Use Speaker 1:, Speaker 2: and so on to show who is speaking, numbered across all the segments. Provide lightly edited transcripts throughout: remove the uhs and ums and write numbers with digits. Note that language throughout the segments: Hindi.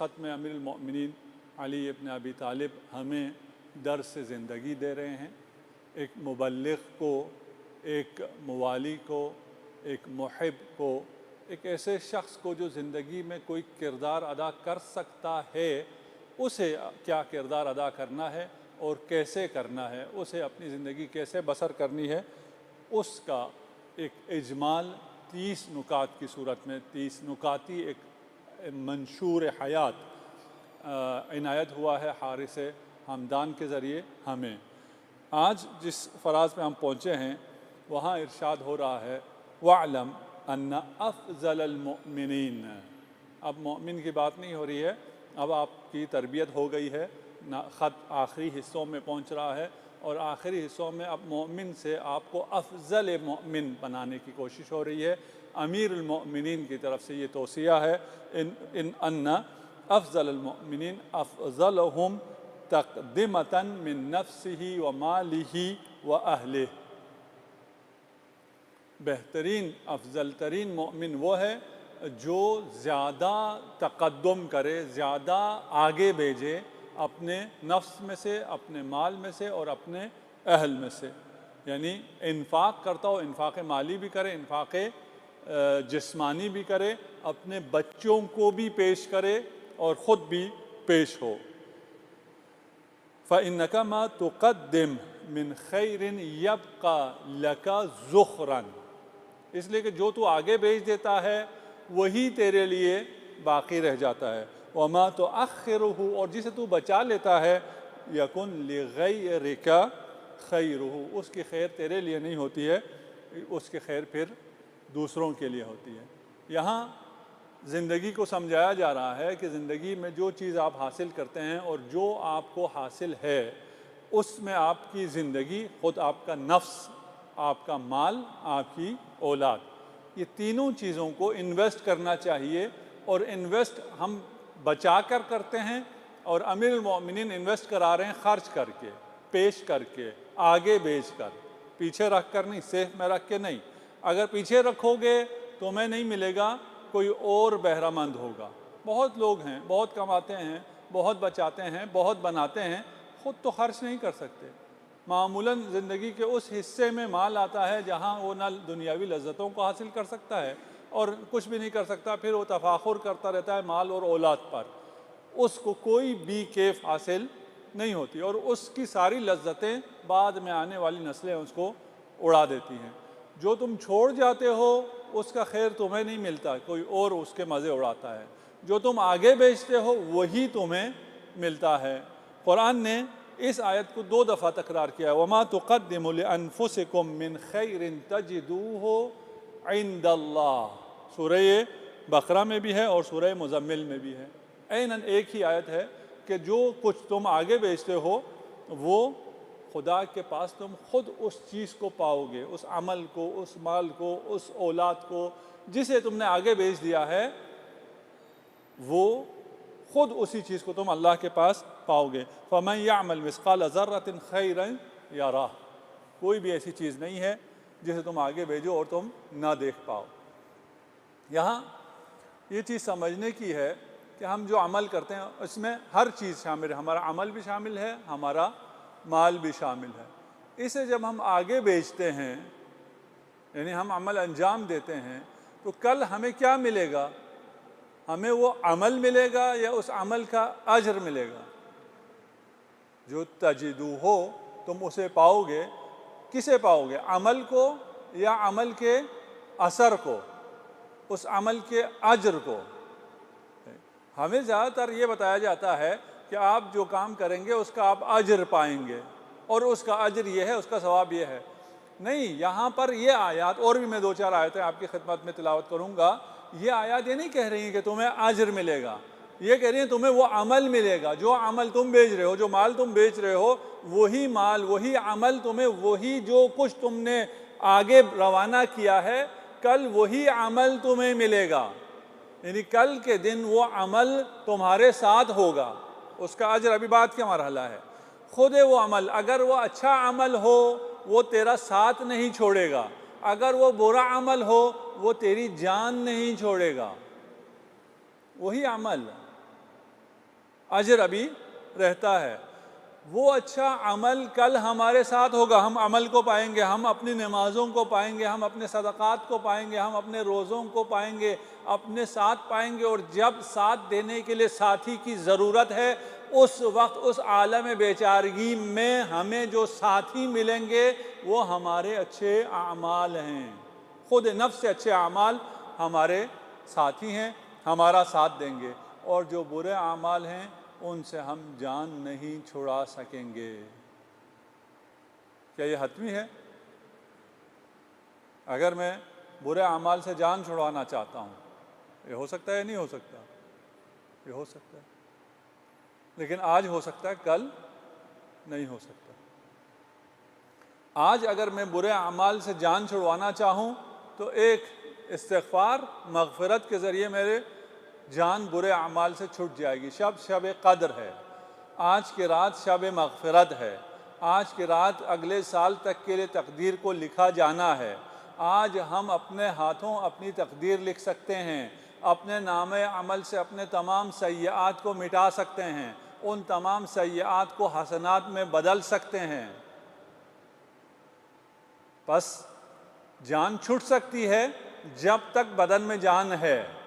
Speaker 1: ख़त में अमीरुल मोमिनीन अली इब्न अबी तालिब हमें दर्स ज़िंदगी दे रहे हैं। एक मुबल्लिग़ को, एक मुवाली को, एक मुहिब को, एक ऐसे शख्स को जो ज़िंदगी में कोई किरदार अदा कर सकता है, उसे क्या किरदार अदा करना है और कैसे करना है, उसे अपनी ज़िंदगी कैसे बसर करनी है, उसका एक इजमाल 30 नुकात की सूरत में, 30 नुकाती एक मंशूर हयात इनायत हुआ है हारिस हमदान के ज़रिए हमें। आज जिस फ़राज़ में हम पहुँचे हैं वहाँ इरशाद हो रहा है वअलम अन्ना अफ़ज़लल मुमिनीन। अब मोमिन की बात नहीं हो रही है, अब आपकी तरबियत हो गई है, ख़त आखिरी हिस्सों में पहुँच रहा है और आखिरी हिस्सों में अब मोमिन से आपको अफ़ज़ल मोमिन बनाने की कोशिश हो रही है। अमीरुल मोमिनीन की तरफ से ये तौसिया है, इन अन्ना अफ़ज़लल मोमिनीन अफ़ज़लहुम तक़दीमतन मिन नफ्सिही व मालिही व अहलिही। बेहतरीन अफ़ज़ल तरीन मोमिन वो है जो ज़्यादा तक़द्दुम करे, ज़्यादा आगे भेजे अपने नफ्स में से, अपने माल में से और अपने अहल में से। यानी इन्फ़ाक़ करता हो, इन्फ़ाक़ माली भी करे, इन्फ़ाक़ जिस्मानी भी करे, अपने बच्चों को भी पेश करे और ख़ुद भी पेश हो। फ़इन्नका मा तुक़द्दिम मिन खैरिन यब्क़ा लका ज़ुख़रन। इसलिए कि जो तू आगे भेज देता है वही तेरे लिए बाकी रह जाता है। वमा तुअख़्खिरुहु, और जिसे तू बचा लेता है, यकुन लिग़ैरिका खैरुहु, उसकी खैर तेरे लिए नहीं होती है, उसकी खैर फिर दूसरों के लिए होती है। यहाँ ज़िंदगी को समझाया जा रहा है कि ज़िंदगी में जो चीज़ आप हासिल करते हैं और जो आपको हासिल है उसमें आपकी ज़िंदगी, ख़ुद आपका नफ्स, आपका माल, आपकी औलाद, ये तीनों चीज़ों को इन्वेस्ट करना चाहिए। और इन्वेस्ट हम बचा कर करते हैं और अमीरुल मोमिनीन इन्वेस्ट करा रहे हैं ख़र्च करके, पेश करके, आगे बेच कर, पीछे रख कर नहीं, सेफ में रख के नहीं। अगर पीछे रखोगे तो मैं नहीं मिलेगा, कोई और बहरामंद होगा। बहुत लोग हैं, बहुत कमाते हैं, बहुत बचाते हैं, बहुत बनाते हैं, ख़ुद तो खर्च नहीं कर सकते। मामूलन ज़िंदगी के उस हिस्से में माल आता है जहाँ वो ना दुनियावी लज्जतों को हासिल कर सकता है और कुछ भी नहीं कर सकता, फिर वो तफाखुर करता रहता है माल और औलाद पर, उसको कोई भी कैफ हासिल नहीं होती और उसकी सारी लज्जतें बाद में आने वाली नस्लें उसको उड़ा देती हैं। जो तुम छोड़ जाते हो उसका खैर तुम्हें नहीं मिलता, कोई और उसके मज़े उड़ाता है। जो तुम आगे बेचते हो वही तुम्हें मिलता है। कुरान ने इस आयत को 2 दफ़ा तकरार किया, वमा तुक़द्दिमु लिअन्फुसिकुम मिन खैरिन तजिदूहु इंदल्लाह। सूरह बकरा में भी है और सूरह मुज़म्मिल में भी है। ऐनन एक ही आयत है कि जो कुछ तुम आगे बेचते हो वो खुदा के पास तुम ख़ुद उस चीज़ को पाओगे, उस अमल को, उस माल को, उस औलाद को जिसे तुमने आगे बेच दिया है, वो ख़ुद उसी चीज़ को तुम अल्लाह के पास पाओगे। फ़मन यअमल मिस्क़ाल ज़र्रतिन खैरन यरा। कोई भी ऐसी चीज़ नहीं है जिसे तुम आगे भेजो और तुम ना देख पाओ। यहाँ ये चीज़ समझने की है कि हम जो अमल करते हैं उसमें हर चीज़ शामिल है, हमारा अमल भी शामिल है, हमारा माल भी शामिल है। इसे जब हम आगे बेचते हैं, यानी हम अमल अंजाम देते हैं, तो कल हमें क्या मिलेगा? हमें वो अमल मिलेगा या उस अमल का अजर मिलेगा? जो तजिदू हो तुम उसे पाओगे। किसे पाओगे? अमल को या अमल के असर को, उस अमल के अजर को? हमें ज़्यादातर ये बताया जाता है कि आप जो काम करेंगे उसका आप अजर पाएंगे और उसका अजर ये है, उसका सवाब ये है। नहीं, यहाँ पर ये आयत, और भी मैं 2-4 आयतें आपकी खिदमत में तिलावत करूँगा, ये आयत ये नहीं कह रही हैं कि तुम्हें अजर मिलेगा, ये कह रही हैं तुम्हें वो अमल मिलेगा। जो अमल तुम बेच रहे हो, जो माल तुम बेच रहे हो, वही माल, वही अमल तुम्हें, वही जो कुछ तुमने आगे रवाना किया है, कल वही अमल तुम्हें मिलेगा। यानी कल के दिन वो अमल तुम्हारे साथ होगा, उसका अजर अभी बात क्या मरहला है। खुद वो अमल, अगर वो अच्छा अमल हो वो तेरा साथ नहीं छोड़ेगा, अगर वो बुरा अमल हो वो तेरी जान नहीं छोड़ेगा। वही अमल अजर अभी रहता है। वो अच्छा अमल कल हमारे साथ होगा, हम अमल को पाएंगे, हम अपनी नमाज़ों को पाएंगे, हम अपने सदक़ात को पाएंगे, हम अपने रोज़ों को पाएंगे, अपने साथ पाएंगे। और जब साथ देने के लिए साथी की ज़रूरत है, उस वक्त उस आलम बेचारगी में हमें जो साथी मिलेंगे वो हमारे अच्छे आमाल हैं। खुद नफ्स से अच्छे आमाल हमारे साथी हैं, हमारा साथ देंगे। और जो बुरे आमाल हैं उनसे हम जान नहीं छुड़ा सकेंगे। क्या ये हतमी है? अगर मैं बुरे आमाल से जान छुड़वाना चाहता हूँ, ये हो सकता है या नहीं हो सकता? ये हो सकता है, लेकिन आज हो सकता है, कल नहीं हो सकता। आज अगर मैं बुरे आमाल से जान छुड़वाना चाहूँ तो एक इस्तिग़फ़ार, मग़फ़िरत के ज़रिए मेरे जान बुरे अमाल से छूट जाएगी। शब क़द्र है, आज की रात शब मग़फ़िरत है, आज की रात अगले साल तक के लिए तकदीर को लिखा जाना है। आज हम अपने हाथों अपनी तकदीर लिख सकते हैं, अपने नामे अमल से अपने तमाम सय्यात को मिटा सकते हैं, उन तमाम सय्यात को हसनात में बदल सकते हैं। बस जान छूट सकती है जब तक बदन में जान है।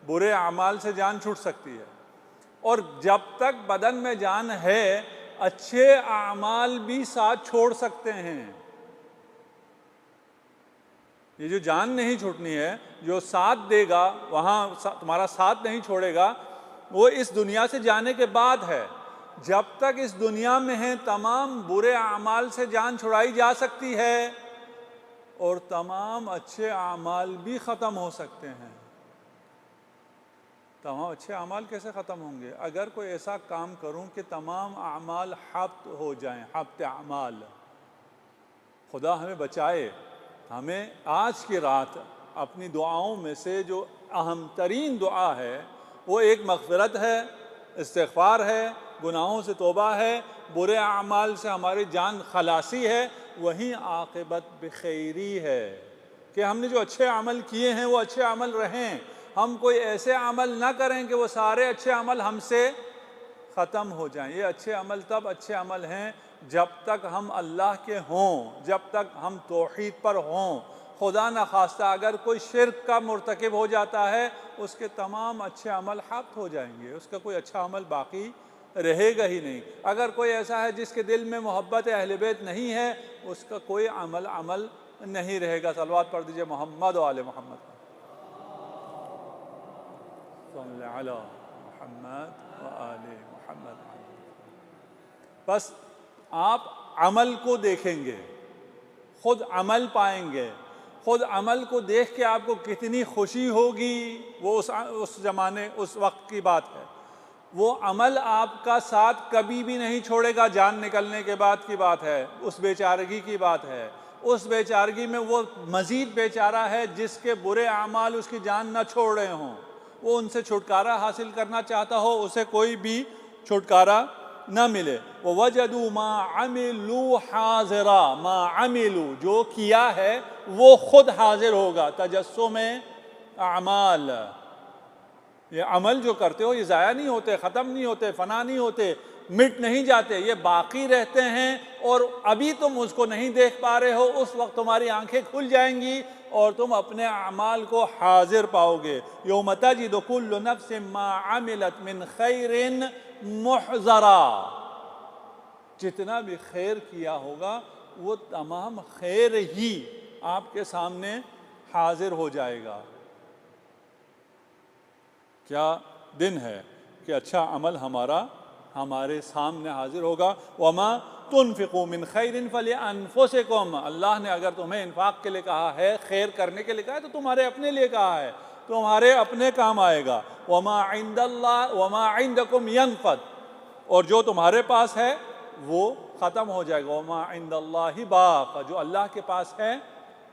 Speaker 1: बुरे अमाल से जान छूट सकती है, और जब तक बदन में जान है अच्छे अमाल भी साथ छोड़ सकते हैं। ये जो जान नहीं छूटनी है, जो साथ देगा वहाँ तुम्हारा साथ नहीं छोड़ेगा, वो इस दुनिया से जाने के बाद है। जब तक इस दुनिया में है तमाम बुरे अमाल से जान छुड़ाई जा सकती है और तमाम अच्छे अमाल भी ख़त्म हो सकते हैं। तमाम अच्छे अमाल कैसे ख़त्म होंगे? अगर कोई ऐसा काम करूं कि तमाम अमाल हब्त हो जाएं, हब्त अमाल। खुदा हमें बचाए। हमें आज की रात अपनी दुआओं में से जो अहम तरीन दुआ है वो एक मग़फ़िरत है, इस्तिग़फ़ार है, गुनाहों से तौबा है, बुरे अमाल से हमारी जान खलासी है, वहीं आक़िबत बिखैरी है कि हमने जो अच्छे अमल किए हैं वो अच्छे अमल रहें। हम कोई ऐसे अमल ना करें कि वो सारे अच्छे अमल हमसे ख़त्म हो जाएं। ये अच्छे अमल तब अच्छे अमल हैं जब तक हम अल्लाह के हों, जब तक हम तौहीद पर हों। खुदा न खास्ता अगर कोई शिर्क का मुर्तकिब हो जाता है, उसके तमाम अच्छे अमल हब्त हो जाएंगे, उसका कोई अच्छा अमल बाकी रहेगा ही नहीं। अगर कोई ऐसा है जिसके दिल में मोहब्बत अहले बैत नहीं है, उसका कोई अमल नहीं रहेगा। सलवात पढ़ दीजिए मोहम्मद व आले मोहम्मद मोहम्मद व आले मोहम्मद। बस आप अमल को देखेंगे, खुद अमल पाएंगे। खुद अमल को देख के आपको कितनी खुशी होगी, वो उस ज़माने उस वक्त की बात है। वो अमल आपका साथ कभी भी नहीं छोड़ेगा। जान निकलने के बाद की बात है, उस बेचारगी की बात है। उस बेचारगी में वो मज़ीद बेचारा है जिसके बुरे अमाल उसकी जान न छोड़ रहे हों। वो उनसे छुटकारा हासिल करना चाहता हो, उसे कोई भी छुटकारा न मिले। वो वजदू मा अमिलू हाज़िरा, मा अमिलू जो किया है वो खुद हाजिर होगा। तजस्सुम अमाल, ये अमल जो करते हो ये ज़ाया नहीं होते, ख़त्म नहीं होते, फ़ना नहीं होते, मिट नहीं जाते, ये बाकी रहते हैं। और अभी तुम उसको नहीं देख पा रहे हो, उस वक्त तुम्हारी आंखें खुल जाएंगी और तुम अपने अमाल को हाजिर पाओगे। यौम तजिदु कुल्लु नफ्सिन मा अमिलत मिन खैरिन मुहज़रा, जितना भी खैर किया होगा वो तमाम खैर ही आपके सामने हाजिर हो जाएगा। क्या दिन है कि अच्छा अमल हमारे सामने हाजिर होगा। वमा तुनफ़िक़ू मिन खैरिन फ़लिअन्फ़ुसिकुम, अल्लाह ने अगर तुम्हें इन्फाक के लिए कहा है, खैर करने के लिए कहा है, तो तुम्हारे अपने लिए कहा है, तुम्हारे अपने काम आएगा। वमा इंदल्लाह वमा इंदकुम यनफ़द, और जो तुम्हारे पास है वो ख़त्म हो जाएगा। वमा इंदल्लाहि बाक़, जो अल्लाह के पास है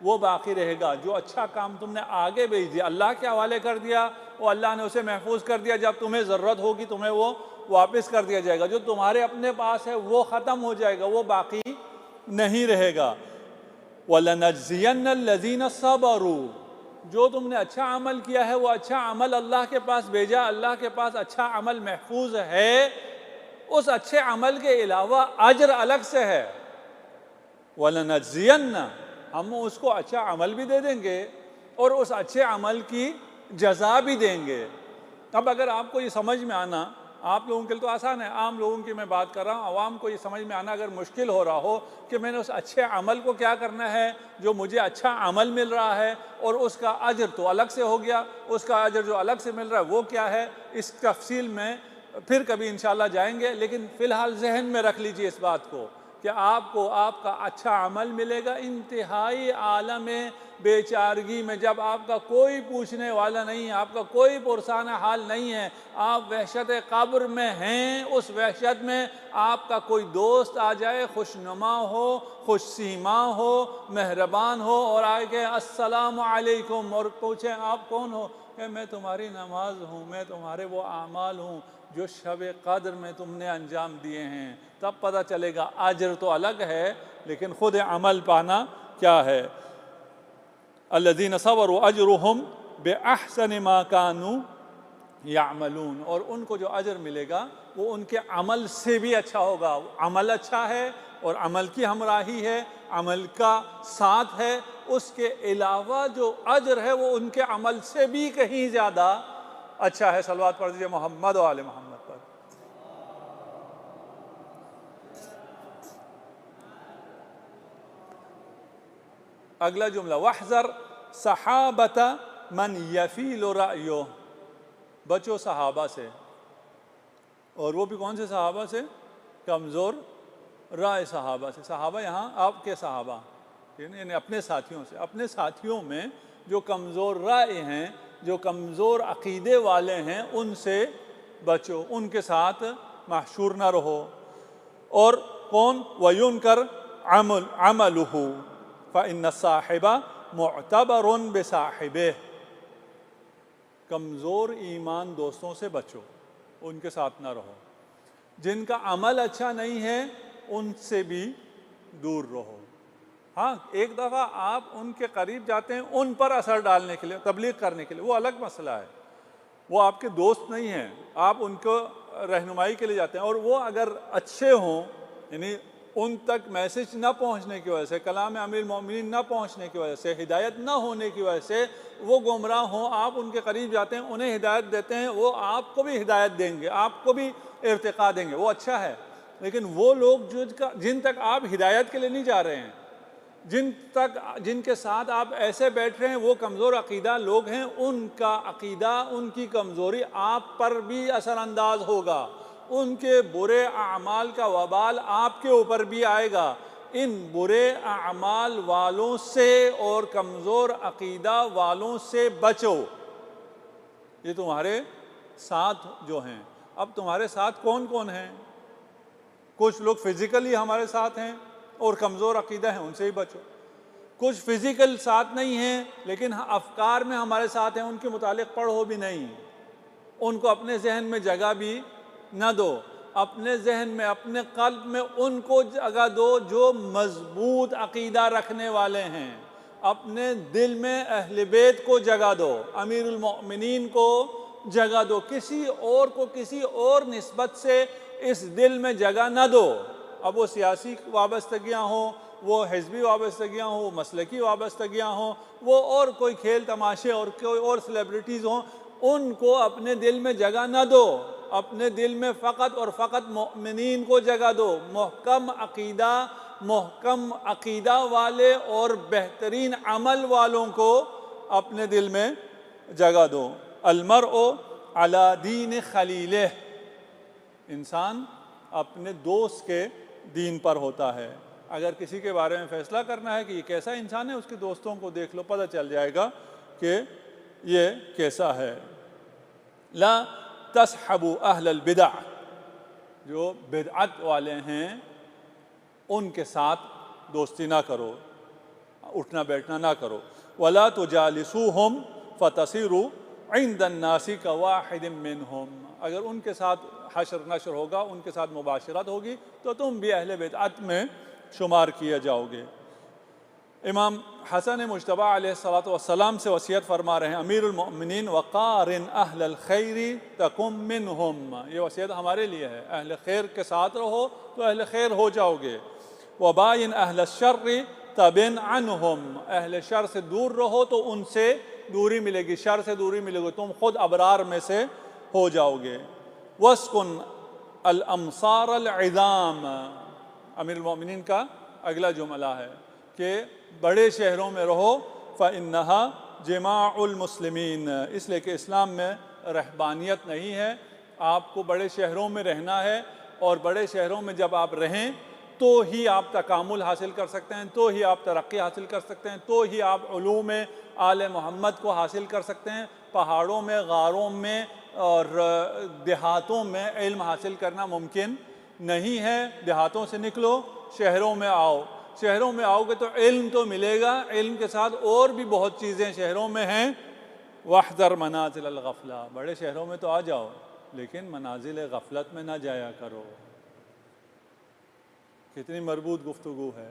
Speaker 1: वो बाकी रहेगा। जो अच्छा काम तुमने आगे भेज दिया, अल्लाह के हवाले कर दिया, वो अल्लाह ने उसे महफूज कर दिया, जब तुम्हें ज़रूरत होगी तुम्हें वो वापस कर दिया जाएगा। जो तुम्हारे अपने पास है वो ख़त्म हो जाएगा, वो बाकी नहीं रहेगा। वलनज्ज़ियन्नल्लज़ीन सबरू, जो तुमने अच्छा अमल किया है वो अच्छा अमल अल्लाह के पास भेजा, अल्लाह के पास अच्छा अमल महफूज है, उस अच्छे अमल के अलावा अजर अलग से है। वलनज़ियन्ना, हम उसको अच्छा अमल भी दे देंगे और उस अच्छे अमल की जज़ा भी देंगे। अब अगर आपको ये समझ में आना, आप लोगों के लिए तो आसान है, आम लोगों की मैं बात कर रहा हूँ, आवाम को ये समझ में आना अगर मुश्किल हो रहा हो कि मैंने उस अच्छे अमल को क्या करना है, जो मुझे अच्छा अमल मिल रहा है और उसका अजर तो अलग से हो गया, उसका अजर जो अलग से मिल रहा है वो क्या है, इस तफसील में फिर कभी इंशाल्लाह जाएंगे। लेकिन फ़िलहाल जहन में रख लीजिए इस बात को कि आपको आपका अच्छा अमल मिलेगा इंतहाई आलम बेचारगी में, जब आपका कोई पूछने वाला नहीं है, आपका कोई पुरसाना हाल नहीं है, आप वहशत कब्र में हैं। उस वहशत में आपका कोई दोस्त आ जाए, खुशनुमा हो, खुश सीमा हो, मेहरबान हो और आगे अस्सलामु अलैकुम और पूछे आप कौन हो, कि मैं तुम्हारी नमाज हूँ, मैं तुम्हारे वो आमाल हूँ जो शब कद्र में तुमने अंजाम दिए हैं। तब पता चलेगा अजर तो अलग है लेकिन ख़ुद अमल पाना क्या है। अल्लज़ीन सबरू अजरुहुम बिअहसनि मा कानू यामलून, और उनको जो अजर मिलेगा वो उनके अमल से भी अच्छा होगा। अमल अच्छा है और अमल की हमराही है, अमल का साथ है, उसके अलावा जो अजर है वो उनके अमल से भी कहीं ज़्यादा अच्छा है। सलवात पढ़ दीजिए मोहम्मद व आले मोहम्मद पर। अगला जुमला, वहज़र सहाबत मन यफ़ील रअयो, बचो सहाबा से, और वो भी कौन से सहाबा से, कमज़ोर राय सहाबा से। सहाबा यहाँ आपके सहाबा यानी अपने साथियों से, अपने साथियों में जो कमज़ोर राय हैं, जो कमज़ोर अक़ीदे वाले हैं, उनसे बचो, उनके साथ महशूर ना रहो। और कौन, वयुनकर अमलुहु फ़इन्न साहिबा मुअतबरुन बिसाहिबिह, कमज़ोर ईमान दोस्तों से बचो, उनके साथ ना रहो। जिनका अमल अच्छा नहीं है उनसे भी दूर रहो। हाँ, एक दफ़ा आप उनके करीब जाते हैं उन पर असर डालने के लिए, तबलीग करने के लिए, वो अलग मसला है, वो आपके दोस्त नहीं हैं, आप उनको रहनुमाई के लिए जाते हैं। और वो अगर अच्छे हों, यानी उन तक मैसेज ना पहुंचने की वजह से, कलाम अमीर मोमिनीन ना पहुंचने की वजह से, हिदायत ना होने की वजह से वो गुमराह हों, आप उनके करीब जाते हैं, उन्हें हिदायत देते हैं, वो आपको भी हिदायत देंगे, आपको भी इर्तिका देंगे, वो अच्छा है। लेकिन वो लोग जिन तक आप हिदायत के लिए नहीं जा रहे हैं, जिनके साथ आप ऐसे बैठ रहे हैं, वो कमज़ोर अक़ीदा लोग हैं, उनका अक़ीदा, उनकी कमज़ोरी आप पर भी असरअंदाज होगा, उनके बुरे अमाल का वबाल आपके ऊपर भी आएगा। इन बुरे अमाल वालों से और कमज़ोर अक़ीदा वालों से बचो, ये तुम्हारे साथ जो हैं। अब तुम्हारे साथ कौन कौन हैं? कुछ लोग फ़िज़िकली हमारे साथ हैं और कमज़ोर अक़ीदा हैं, उनसे ही बचो। कुछ फ़िज़िकल साथ नहीं हैं लेकिन अफ़कार में हमारे साथ हैं, उनके मुतालिक पढ़ो भी नहीं, उनको अपने जहन में जगह भी न दो, अपने जहन में, अपने क़ल्ब में उनको जगह दो जो मज़बूत अक़ीदा रखने वाले हैं। अपने दिल में अहले बैत को जगह दो, अमीरुल मोमिनीन को जगह दो, किसी और को किसी और निस्बत से इस दिल में जगह न दो। अब वो सियासी वाबस्तगियाँ हों, वो हिज़्बी वाबस्तगियाँ हों, वो मसलकी वाबस्तगियाँ हों, वो और कोई खेल तमाशे और कोई और सेलिब्रिटीज़ हों, उनको अपने दिल में जगह न दो। अपने दिल में फ़कत और फ़कत मोमिनीन को जगह दो, महकम अक़ीदा वाले और बेहतरीन अमल वालों को अपने दिल में जगह दो। अलमरउ अला दीन खलीलिह, इंसान अपने दोस्त के दीन पर होता है। अगर किसी के बारे में फ़ैसला करना है कि ये कैसा इंसान है, उसके दोस्तों को देख लो, पता चल जाएगा कि ये कैसा है। ला तस्हबु अहलल बिदअ, जो बिदअत वाले हैं उनके साथ दोस्ती ना करो, उठना बैठना ना करो। वला तुजालिसूहुम फतसिरू इंदन नासी कवाहिदिम मिनहुम, अगर उनके साथ हशर नशर होगा, उनके साथ मुबाशरत होगी, तो तुम भी अहले बिदअत में शुमार किए जाओगे। इमाम हसन मुज्तबा अलैहिस्सलातु वस्सलाम से वसीयत फरमा रहे हैं, अमीरुल मोमिनीन वक़ारिन अहलल खैरी तकुम मिनहुम, ये वसीयत हमारे लिए है। अहल खैर के साथ रहो तो अहल खैर हो जाओगे। वबाइन अहल शर्रि तबिन अनहुम, अहल शर से दूर रहो तो उनसे दूरी मिलेगी, शर से दूरी मिलेगी, तुम खुद अबरार में से हो जाओगे। वस्कुन अल अमसार अल इज़ाम, अमीरुल मोमिनीन का अगला जुमला है कि बड़े शहरों में रहो, फ़इन्नहा जमाउल मुस्लिमीन, इसलिए कि इस्लाम में रहबानियत नहीं है, आपको बड़े शहरों में रहना है। और बड़े शहरों में जब आप रहें तो ही आप तकामुल हासिल कर सकते हैं, तो ही आप तरक्की हासिल कर सकते हैं, तो ही आप उलूम आले मोहम्मद को हासिल कर सकते हैं। पहाड़ों में, गारों में और देहातों में इल्म हासिल करना मुमकिन नहीं है। देहातों से निकलो, शहरों में आओ, शहरों में आओगे तो इल्म तो मिलेगा, इल्म के साथ और भी बहुत चीज़ें शहरों में हैं। वहज़र मनाजिल अल-गफ़ला, बड़े शहरों में तो आ जाओ लेकिन मनाजिल गफलत में ना जाया करो। कितनी मरबूत गुफ्तगू है।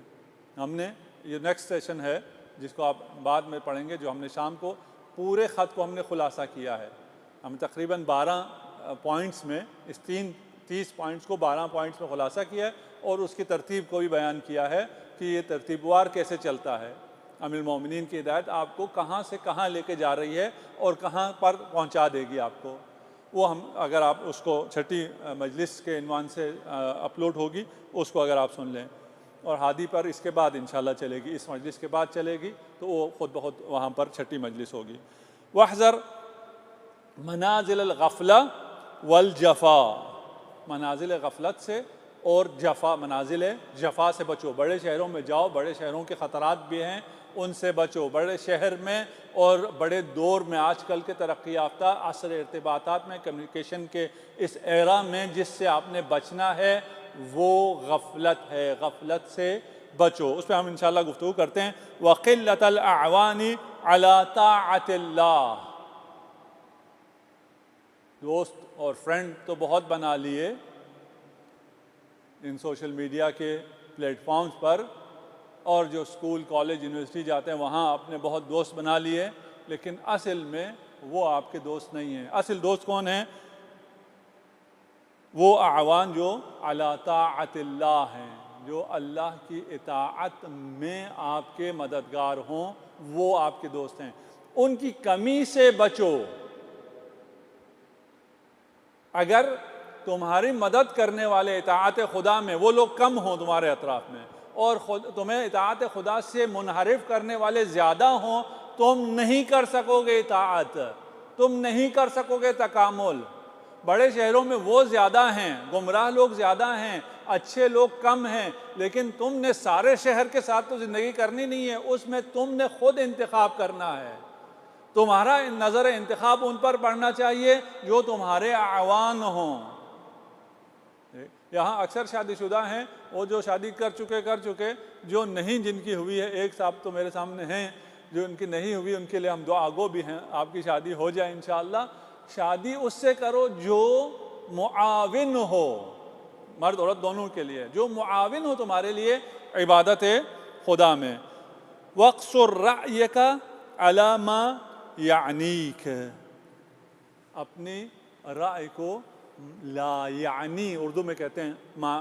Speaker 1: हमने ये नेक्स्ट सेशन है जिसको आप बाद में पढ़ेंगे, जो हमने शाम को पूरे ख़त को हमने खुलासा किया है। हम तकरीबन 12 पॉइंट्स में इस 30 पॉइंट्स को 12 पॉइंट्स में खुलासा किया है और उसकी तरतीब को भी बयान किया है कि ये तरतीबवार कैसे चलता है। अमीरुल मोमिनीन की हिदायत आपको कहाँ से कहाँ लेके जा रही है और कहाँ पर पहुँचा देगी आपको, वो हम अगर आप उसको छठी मजलिस के इनवान से अपलोड होगी, उसको अगर आप सुन लें, और हादी पर इसके बाद इंशाल्लाह चलेगी, इस मजलिस के बाद चलेगी, तो वो ख़ुद ब खुद वहाँ पर छठी मजलिस होगी। वहज़र मनाजिल गफ़ला वल जफ़ा, मनाजिल गफ़लत से और जफ़ा, मनाजिल जफ़ा से बचो। बड़े शहरों में जाओ, बड़े शहरों के ख़तरात भी हैं, उनसे बचो। बड़े शहर में और बड़े दौर में, आजकल के तरक्की याफ्ता असर इर्तिबातात में, कम्युनिकेशन के इस एरा में जिससे आपने बचना है वो गफ़लत है, गफ़लत से बचो। उस पर हम इंशाअल्लाह गुफ्तगू करते हैं। वक़िल्लतल अअवानी अला ताअतिल्लाह, दोस्त और फ्रेंड तो बहुत बना लिए इन सोशल मीडिया के प्लेटफॉर्म्स पर, और जो स्कूल, कॉलेज, यूनिवर्सिटी जाते हैं वहाँ आपने बहुत दोस्त बना लिए, लेकिन असल में वो आपके दोस्त नहीं हैं। असल दोस्त कौन है? वो आवान जो अला ताअतिल्लाह हैं, जो अल्लाह की इताअत में आपके मददगार हों, वो आपके दोस्त हैं। उनकी कमी से बचो। अगर तुम्हारी मदद करने वाले इताअत खुदा में वो लोग कम हों तुम्हारे अतराफ में, और तुम्हें इताअत खुदा से मुनहरिफ करने वाले ज़्यादा हों, तुम नहीं कर सकोगे इताअत, तुम नहीं कर सकोगे तकामुल। बड़े शहरों में वो ज़्यादा हैं, गुमराह लोग ज़्यादा हैं, अच्छे लोग कम हैं, लेकिन तुमने सारे शहर के साथ तो ज़िंदगी करनी नहीं है, उसमें तुमने खुद इंतखाब करना है। तुम्हारा नज़र इंतखाब उन पर पड़ना चाहिए जो तुम्हारे आवान हों। यहाँ अक्सर शादीशुदा हैं, वो जो शादी कर चुके, जो नहीं जिनकी हुई है, एक साहब तो मेरे सामने हैं जो उनकी नहीं हुई, उनके लिए हम दुआ गो भी हैं, आपकी शादी हो जाए इंशाअल्लाह। शादी उससे करो जो मुआविन हो, मर्द औरत दोनों के लिए, जो मुआविन हो तुम्हारे लिए इबादत खुदा में। वक़्सुर रअयका अला मा यानीक, अपनी राय को ला यानी, उर्दू में कहते हैं मा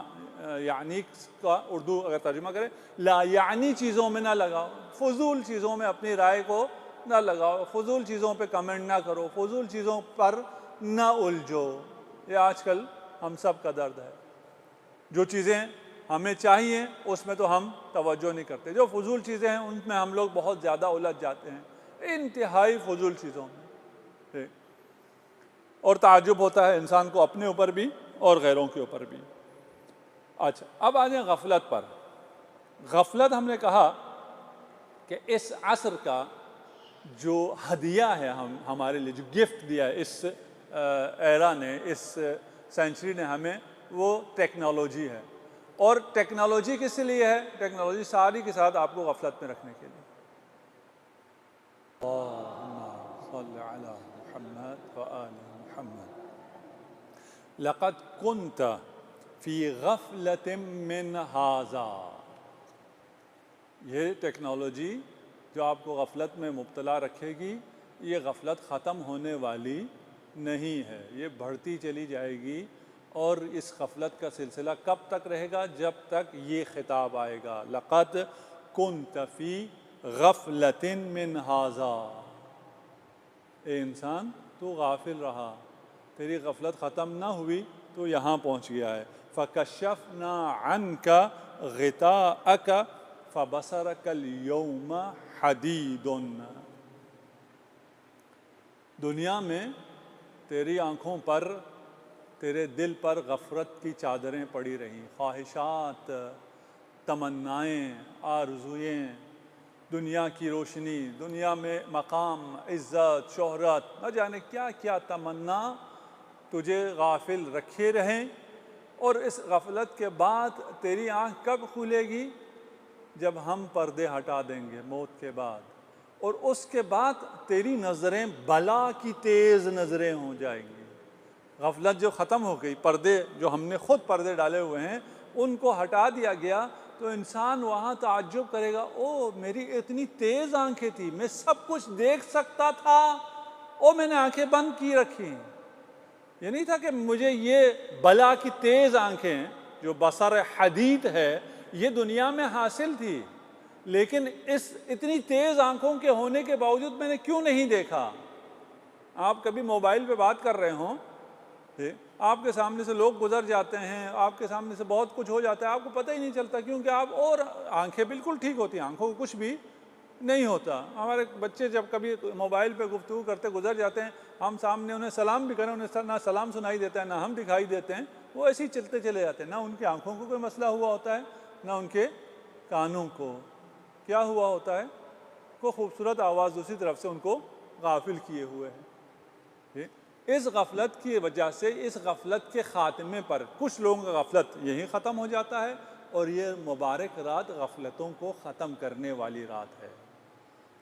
Speaker 1: यानी का उर्दू अगर तर्जुमा करें, ला यानी चीज़ों में ना लगाओ, फजूल चीज़ों में अपनी राय को ना लगाओ, फजूल चीज़ों पे कमेंट ना करो, फजूल चीज़ों पर ना उलझो। ये आजकल हम सब का दर्द है। जो चीज़ें हमें चाहिए उसमें तो हम तवज्जो नहीं करते, जो फजूल चीज़ें हैं उनमें हम लोग बहुत ज़्यादा उलझ जाते हैं, इंतहाई फजूल चीज़ों में। और ताज्जुब होता है इंसान को अपने ऊपर भी और गैरों के ऊपर भी। अच्छा, अब आ जाए गफलत पर। गफलत हमने कहा कि इस असर का जो हदिया है हमारे लिए, जो गिफ्ट दिया है इस एरा ने, इस सेंचुरी ने हमें, वो टेक्नोलॉजी है। और टेक्नोलॉजी किस लिए है? टेक्नोलॉजी सारी के साथ आपको गफलत में रखने के लिए। लक़द कुन्त फ़ी गफ़लतिम मिन हाज़ा, ये टेक्नोलॉजी जो आपको गफलत में मुब्तला रखेगी, ये गफलत ख़त्म होने वाली नहीं है, ये बढ़ती चली जाएगी। और इस गफलत का सिलसिला कब तक रहेगा? जब तक ये खिताब आएगा, लक़द कुन्त फ़ी गफ़लतिन मिन हाज़ा, ए इंसान तू गाफिल रहा, तेरी गफलत ख़त्म ना हुई तो यहाँ पहुँच गया है। फ़कशफ़ना अन्का ग़िताअका फ़बसरकल यौमा हदीदुन, दुनिया में तेरी आँखों पर, तेरे दिल पर गफरत की चादरें पड़ी रहीं, ख्वाहिशात, तमन्नाएँ, आरज़ुएँ, दुनिया की रोशनी, दुनिया में मकाम, इज़्ज़त, शोहरत, न जाने क्या क्या तमन्ना तुझे गाफिल रखे रहें। और इस गफलत के बाद तेरी आँख कब खुलेगी? जब हम पर्दे हटा देंगे मौत के बाद, और उसके बाद तेरी नज़रें बला की तेज़ नज़रें हो जाएंगी। गफलत जो ख़त्म हो गई, पर्दे जो हमने ख़ुद पर्दे डाले हुए हैं उनको हटा दिया गया, तो इंसान वहाँ ताज्जुब करेगा, ओ मेरी इतनी तेज़ आंखें थी, मैं सब कुछ देख सकता था, ओ मैंने आंखें बंद की रखी। ये नहीं था कि मुझे ये बला की तेज़ आंखें जो बसर हदीद है ये दुनिया में हासिल थी, लेकिन इस इतनी तेज़ आंखों के होने के बावजूद मैंने क्यों नहीं देखा? आप कभी मोबाइल पे बात कर रहे हों, आपके सामने से लोग गुजर जाते हैं, आपके सामने से बहुत कुछ हो जाता है, आपको पता ही नहीं चलता, क्योंकि आप, और आंखें बिल्कुल ठीक होती हैं, आंखों को कुछ भी नहीं होता। हमारे बच्चे जब कभी मोबाइल पे गुफ्तगू करते गुजर जाते हैं, हम सामने उन्हें सलाम भी करें, उन्हें ना सलाम सुनाई देता है, ना हम दिखाई देते हैं, वो ऐसे ही चलते चले जाते हैं। ना उनकी आंखों को कोई मसला हुआ होता है, ना उनके कानों को। क्या हुआ होता है? को खूबसूरत आवाज़ दूसरी तरफ से उनको गाफिल किए हुए है। इस गफलत की वजह से, इस गफलत के ख़ात्मे पर कुछ लोगों का गफलत यहीं ख़त्म हो जाता है, और ये मुबारक रात गफलतों को ख़त्म करने वाली रात है।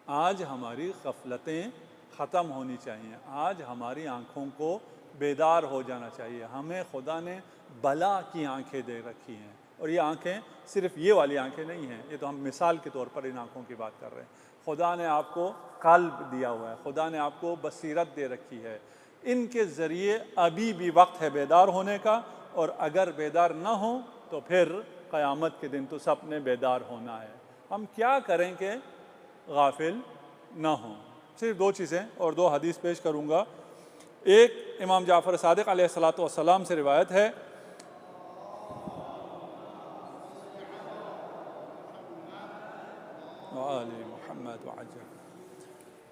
Speaker 1: आज हमारी गफलतें ख़त्म होनी चाहिए, आज हमारी आँखों को बेदार हो जाना चाहिए। हमें खुदा ने बला की आँखें दे रखी हैं, और ये आँखें सिर्फ़ ये वाली आँखें नहीं हैं, ये तो हम मिसाल के तौर पर इन आँखों की बात कर रहे हैं। खुदा ने आपको क़ल्ब दिया हुआ है, खुदा ने आपको बसीरत दे रखी है, इनके ज़रिए अभी भी वक्त है बेदार होने का, और अगर बेदार ना हो तो फिर क़यामत के दिन तो सब ने बेदार होना है। हम क्या करें कि गाफिल ना हों? सिर्फ दो चीज़ें और दो हदीस पेश करूँगा। एक इमाम जाफ़र सादिक़ अलैहिस्सलातु वस्सलाम से रिवायत है,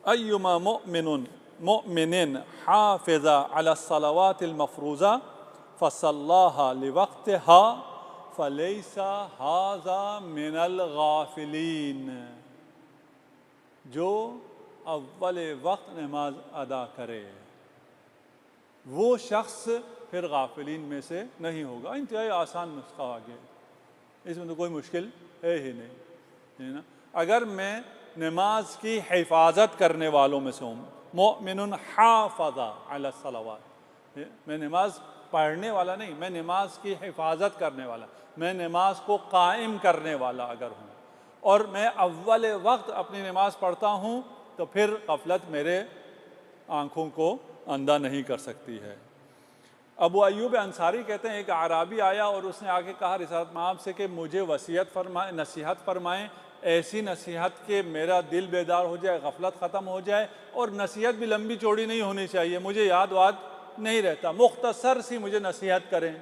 Speaker 1: अय्युमा मुमिनिन हाफ़िज़ा अला सलावातिल मफ़रूज़ा फ़सल्लाहा लिवक़्तिहा फ़लैसा हाज़ा मिनल गाफ़िलीन, जो अव्वल वक्त नमाज अदा करे वो शख्स फिर गाफिलीन में से नहीं होगा। इंतहाई आसान नुस्खा आ गया, इसमें तो कोई मुश्किल है ही नहीं, है ना। अगर मैं नमाज की हिफाजत करने वालों में से हूँ, मुमिनुन हाफ़ज़ा अला सलावात, मैं नमाज पढ़ने वाला नहीं, मैं नमाज की हिफाजत करने वाला, मैं नमाज को कायम करने वाला अगर हूँ, और मैं अव्वल वक्त अपनी नमाज पढ़ता हूँ, तो फिर गफलत मेरे आँखों को अंधा नहीं कर सकती है। अबू अय्यूब अंसारी कहते हैं, एक आराबी आया और उसने आके कहा रिसालत माब से कि मुझे वसीयत फरमाएं, नसीहत फरमाएं, ऐसी नसीहत के मेरा दिल बेदार हो जाए, गफलत ख़त्म हो जाए, और नसीहत भी लंबी चौड़ी नहीं होनी चाहिए, मुझे याद वाद नहीं रहता, मुख्तसर सी मुझे नसीहत करें।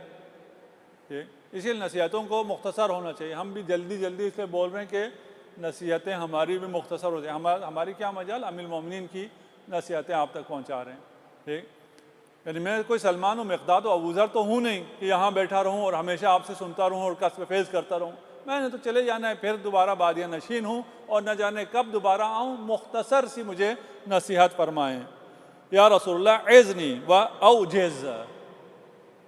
Speaker 1: इसलिए नसीहतों को मुख्तसर होना चाहिए। हम भी जल्दी जल्दी इसलिए बोल रहे हैं कि नसीहतें हमारी भी मुख्तसर हो जाए। हमारी क्या मजाल, अमीरुल मोमिनीन की नसीहतें आप तक पहुँचा रहे हैं, ठीक। यानी मैं कोई सलमान व मिक़दाद व अबू ज़र तो हूँ नहीं कि यहाँ बैठा रहूँ और हमेशा आपसे सुनता रहूँ और कसब फेज़ करता रहूँ। मैंने तो चले जाना है, फिर दोबारा बादिया नशीन हूँ और न जाने कब दोबारा आऊँ। मुख्तसर सी मुझे नसीहत फरमाएँ या रसूलुल्लाह, इज़नी व औजिज़,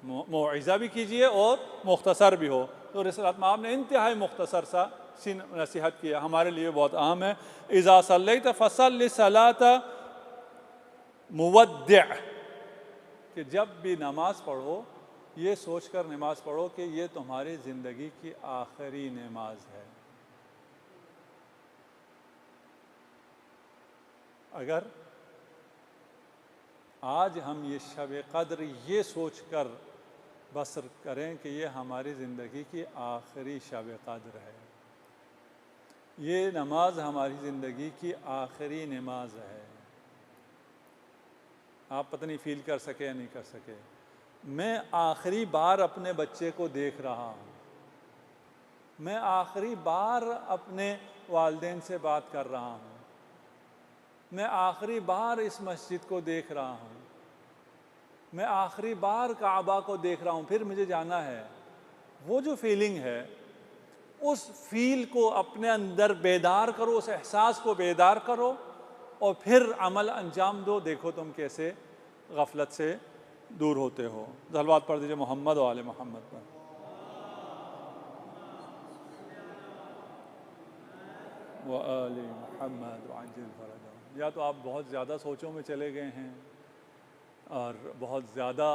Speaker 1: मौइज़ा भी कीजिए और मुख्तसर भी हो। तो रिसालत माब ने इंतहाई मुख्तसर सा सी नसीहत किया, हमारे लिए बहुत अहम है। इज़ा सल्लैत फसल्लि सलात मुवद्दिअ, कि जब भी नमाज पढ़ो ये सोचकर नमाज पढ़ो कि ये तुम्हारी ज़िंदगी की आखिरी नमाज है। अगर आज हम ये शब क़द्र ये सोच कर बसर करें कि ये हमारी ज़िंदगी की आखिरी शब क़द्र है, ये नमाज हमारी ज़िंदगी की आखिरी नमाज है। आप पता नहीं फील कर सके या नहीं कर सके, मैं आखिरी बार अपने बच्चे को देख रहा हूँ, मैं आखिरी बार अपने वालिदैन से बात कर रहा हूँ, मैं आखिरी बार इस मस्जिद को देख रहा हूँ, मैं आखिरी बार काबा को देख रहा हूँ, फिर मुझे जाना है। वो जो फीलिंग है, उस फील को अपने अंदर बेदार करो, उस एहसास को बेदार करो और फिर अमल अंजाम दो। देखो तुम कैसे गफलत से दूर होते हो। सलवात पढ़ दीजिए मोहम्मद व आले मोहम्मद पर। व आले मोहम्मद वाजिल फरजा। या तो आप बहुत ज़्यादा सोचों में चले गए हैं और बहुत ज़्यादा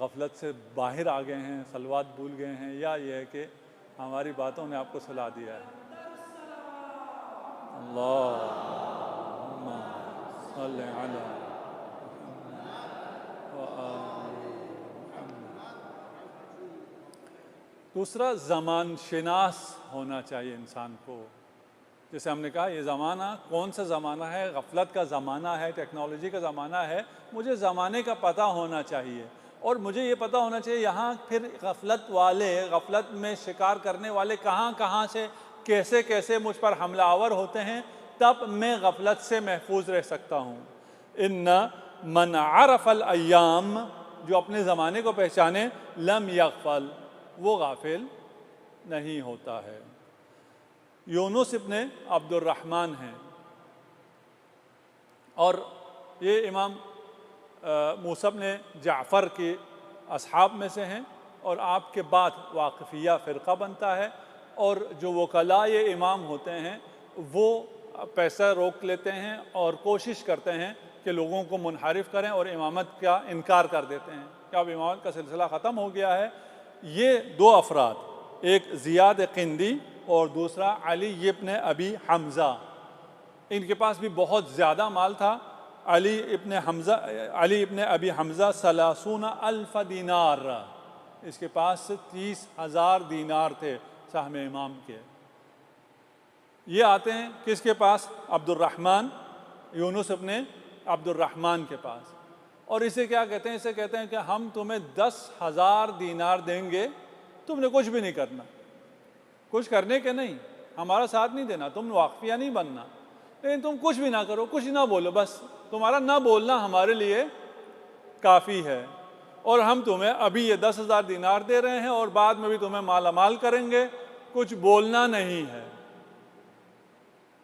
Speaker 1: गफलत से बाहर आ गए हैं, सलवात भूल गए हैं, या ये है कि हमारी बातों ने आपको सुला दिया है। अल्लाहुम्मा सल्ली अला व आले मुहम्मद। दूसरा, ज़मान शनास होना चाहिए इंसान को। जैसे हमने कहा, ये ज़माना कौन सा ज़माना है, गफलत का ज़माना है, टेक्नोलॉजी का ज़माना है। मुझे ज़माने का पता होना चाहिए और मुझे ये पता होना चाहिए यहाँ फिर गफलत वाले, गफलत में शिकार करने वाले कहाँ कहाँ से कैसे कैसे मुझ पर हमलावर होते हैं, तब मैं गफलत से महफूज रह सकता हूँ। इन्ना मन अरफल अय्याम, जो अपने ज़माने को पहचाने, लम यगफल, वो गाफिल नहीं होता है। यूनुस इब्ने अब्दुर्रहमान हैं और ये इमाम मूसा इब्ने जाफ़र के असहाब में से हैं और आपके बाद वाक़िफ़िया फ़िरक़ा बनता है। और जो वकला ये इमाम होते हैं वो पैसा रोक लेते हैं और कोशिश करते हैं कि लोगों को मुनहरिफ करें और इमामत का इनकार कर देते हैं कि अब इमामत का सिलसिला ख़त्म हो गया है। ये दो अफराद, एक ज़ियाद क़िंदी और दूसरा अली इब्ने अबी हमज़ा, इनके पास भी बहुत ज़्यादा माल था। अली इब्ने अबी हमज़ा सलासूना अल्फ़ दीनार, इसके पास 30,000 दीनार थे साहब इमाम के। ये आते हैं किसके पास? अब्दुर्रहमान, यूनुस इब्ने अब्दुर्रहमान के पास। और इसे क्या कहते हैं? इसे कहते हैं कि हम तुम्हें 10,000 दीनार देंगे, तुमने कुछ भी नहीं करना, कुछ करने के नहीं, हमारा साथ नहीं देना, तुम वाक़िफ़िया नहीं बनना, लेकिन तुम कुछ भी ना करो, कुछ ना बोलो, बस तुम्हारा ना बोलना हमारे लिए काफ़ी है। और हम तुम्हें अभी ये 10,000 दीनार दे रहे हैं और बाद में भी तुम्हें माला माल करेंगे, कुछ बोलना नहीं है।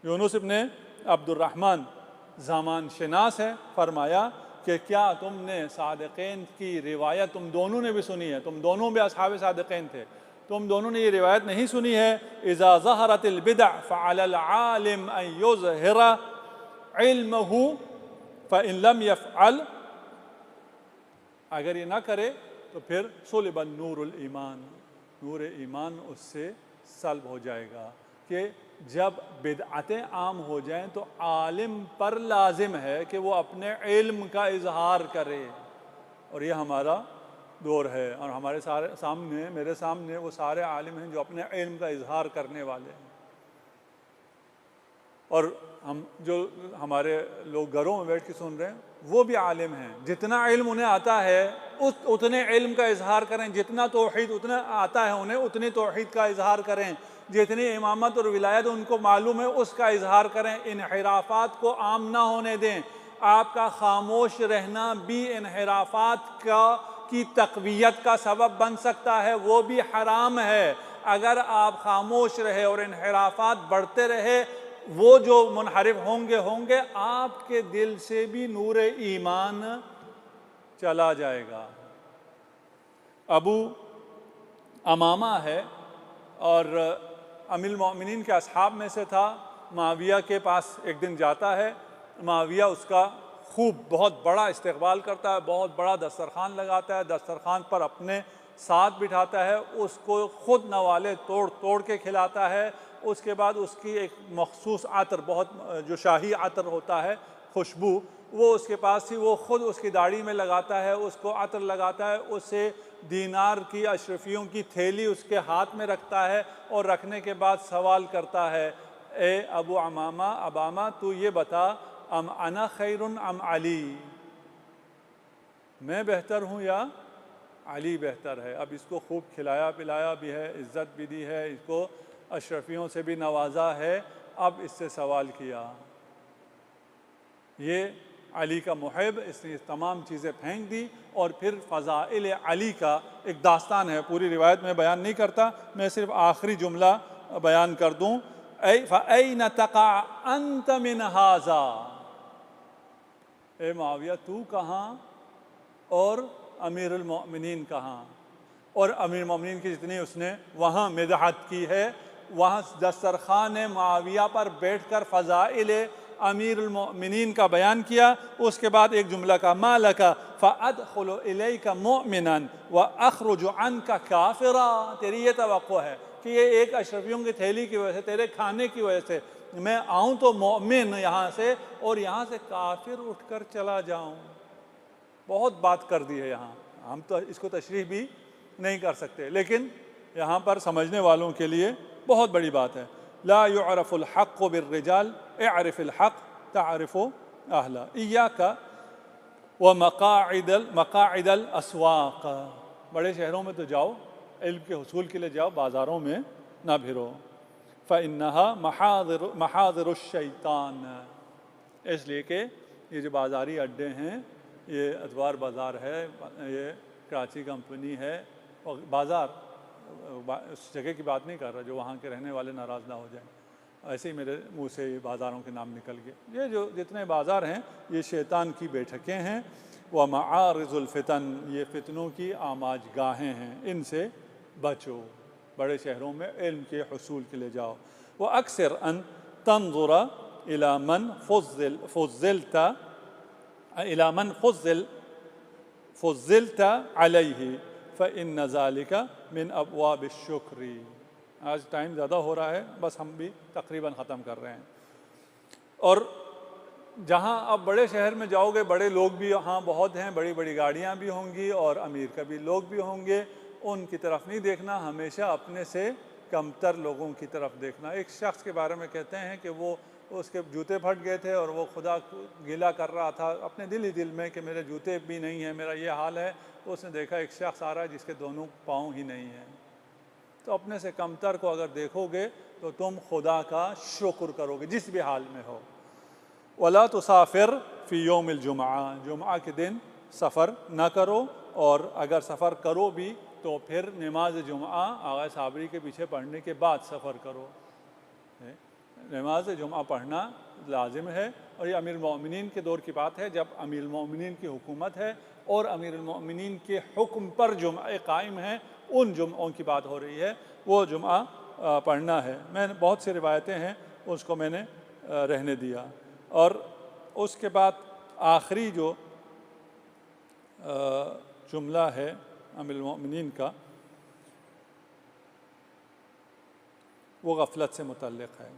Speaker 1: यूनुस इब्ने अब्दुर्रहमान ज़मान शनास है। फरमाया कि क्या तुमने सादिक़ीन की रिवायत, तुम दोनों ने भी सुनी है, तुम दोनों भी असहाब सादिक़ीन थे, तुम दोनों ने ये रिवायत नहीं सुनी है? इज़ा ज़हरतिल बिदअ फ़अलल आलिम अन युज़हिरा इल्महु फ़इन लम यफ़अल, अगर ये ना करे तो फिर सुलिबन नूरुल ईमान, नूर ईमान उससे सल्ब हो जाएगा। कि जब बिदअतें आम हो जाएं तो आलिम पर लाजिम है कि वो अपने इल्म का इजहार करे। और ये हमारा दौर है और हमारे सारे सामने, मेरे सामने वो सारे आलिम हैं जो अपने इल्म का इजहार करने वाले हैं। और हम जो हमारे लोग घरों में बैठ के सुन रहे हैं वो भी आलिम हैं, जितना इल्म उन्हें आता है उतने इल्म का इजहार करें, जितना तौहीद उतना आता है उन्हें उतनी तौहीद का इजहार करें, जितनी इमामत और विलायत उनको मालूम है उसका इजहार करें। इनहिराफात को आम ना होने दें। आपका खामोश रहना भी इनहिराफात की तक़वियत का सबब बन सकता है, वो भी हराम है। अगर आप खामोश रहे और इनहिराफात बढ़ते रहे, वो जो मुनहरिफ होंगे आपके दिल से भी नूर ईमान चला जाएगा। अबू अमामा है और अमीरुल मोमिनीन के असहाब में से था। मुआविया के पास एक दिन जाता है, मुआविया उसका खूब बहुत बड़ा इस्तकबाल करता है, बहुत बड़ा दस्तरखान लगाता है, दस्तरखान पर अपने साथ बिठाता है, उसको खुद नवाले तोड़ तोड़ के खिलाता है। उसके बाद उसकी एक मखसूस आतर, बहुत जो शाही आतर होता है, खुशबू वो उसके पास थी, वो ख़ुद उसकी दाढ़ी में लगाता है, उसको अतर लगाता है, उससे दीनार की अशरफियों की थैली उसके हाथ में रखता है और रखने के बाद सवाल करता है, ए अबू अबामा तू ये बता, अम अना खैरुन अम अली, मैं बेहतर हूँ या अली बेहतर है। अब इसको खूब खिलाया पिलाया भी है, इज़्ज़त भी दी है, इसको अशरफियों से भी नवाजा है। अब इससे सवाल किया, ये अली का मुहिब, इसने तमाम चीज़ें फेंक दी और फिर फ़ज़ाइल अली का एक दास्तान है, पूरी रिवायत में बयान नहीं करता, मैं सिर्फ आखिरी जुमला बयान कर दूँ, फ़अय्न तक़अ अंत मिन हाज़ा, ए मुआविया तू कहाँ और अमीरुल मोमिनीन कहाँ। और अमीर मोमिनीन की जितनी उसने वहाँ मदहत की है, वहाँ दस्तरखान मुआविया पर बैठकर फ़ज़ाइल अमीरुल मोमिनीन का बयान किया। उसके बाद एक जुमला का, मालका फ़अदख़ुलु इलैका मोमिनन व अख़रुजु अन्का काफ़िरा, तेरी ये तवक्को है कि ये एक अशरफियों की थैली की वजह से, तेरे खाने की वजह से मैं आऊँ तो मोमिन यहाँ से और यहाँ से काफिर उठकर चला जाऊँ। बहुत बात कर दी है यहाँ, हम तो इसको तशरीह भी नहीं कर सकते, लेकिन यहाँ पर समझने वालों के लिए बहुत बड़ी बात है। ला युअरफ़ुल हक़्क़ु बिर्रिजाल इअरिफ़िल हक़्क़ तअरिफ़ु अहला, इय्याका व मक़ाइदल अस्वाक़, बड़े शहरों में तो जाओ, इल्म के हुसूल के लिए जाओ, बाज़ारों में ना भिरो। फ़इन्नहा महाज़िरुश शैतान, इसलिए कि ये जो बाज़ारी अड्डे हैं, ये अतवार बाज़ार है, ये कराची कंपनी है, और बाज़ार उस जगह की बात नहीं कर रहा जो वहाँ के रहने वाले नाराज़ ना हो जाएं, ऐसे ही मेरे मुंह से ये बाज़ारों के नाम निकल गए। ये जो जितने बाज़ार हैं ये शैतान की बैठकें हैं, व मआरिज़ुल फ़ितन, ये फ़ितनों की आमाज गाहें हैं, इनसे बचो, बड़े शहरों में इल्म के हुसूल के लिए जाओ। व अक्सर अन तंज़ुरा इला मन फ़ुज़्ज़िलता अलैहि फ़इन्न ज़ालिका मिन अबवाबिश शुक्री। आज टाइम ज़्यादा हो रहा है, बस हम भी तकरीबन ख़त्म कर रहे हैं। और जहाँ अब बड़े शहर में जाओगे, बड़े लोग भी यहाँ बहुत हैं, बड़ी बड़ी गाड़ियाँ भी होंगी और अमीर कभी लोग भी होंगे, उनकी तरफ नहीं देखना, हमेशा अपने से कमतर लोगों की तरफ देखना। एक शख्स के बारे में कहते हैं कि वो उसके जूते फट गए थे और वो खुदा गिला कर रहा था अपने दिल ही दिल में कि मेरे जूते भी नहीं हैं, मेरा ये हाल है। तो उसने देखा एक शख्स आ रहा है जिसके दोनों पाँव ही नहीं हैं। तो अपने से कमतर को अगर देखोगे तो तुम खुदा का शुक्र करोगे जिस भी हाल में हो। वला तुसाफिर फ़ी यौमिल जुमा, जुमा के दिन सफ़र ना करो, और अगर सफ़र करो भी तो फिर नमाज जुमा आगा साबरी के पीछे पढ़ने के बाद सफ़र करो। नमाज जुमा पढ़ना लाजिम है, और ये अमीर मोमिनीन के दौर की बात है जब अमीर मोमिनीन की हुकूमत है और अमीर मोमिनीन के हुक्म पर जुमा कायम है, उन जुम्ओं की बात हो रही है, वो जुमा पढ़ना है। मैंने बहुत सी रिवायतें हैं उसको मैंने रहने दिया। और उसके बाद आखिरी जो जुमला है अमीर मोमिनीन का, वो गफलत से मुतल्लिक़ है।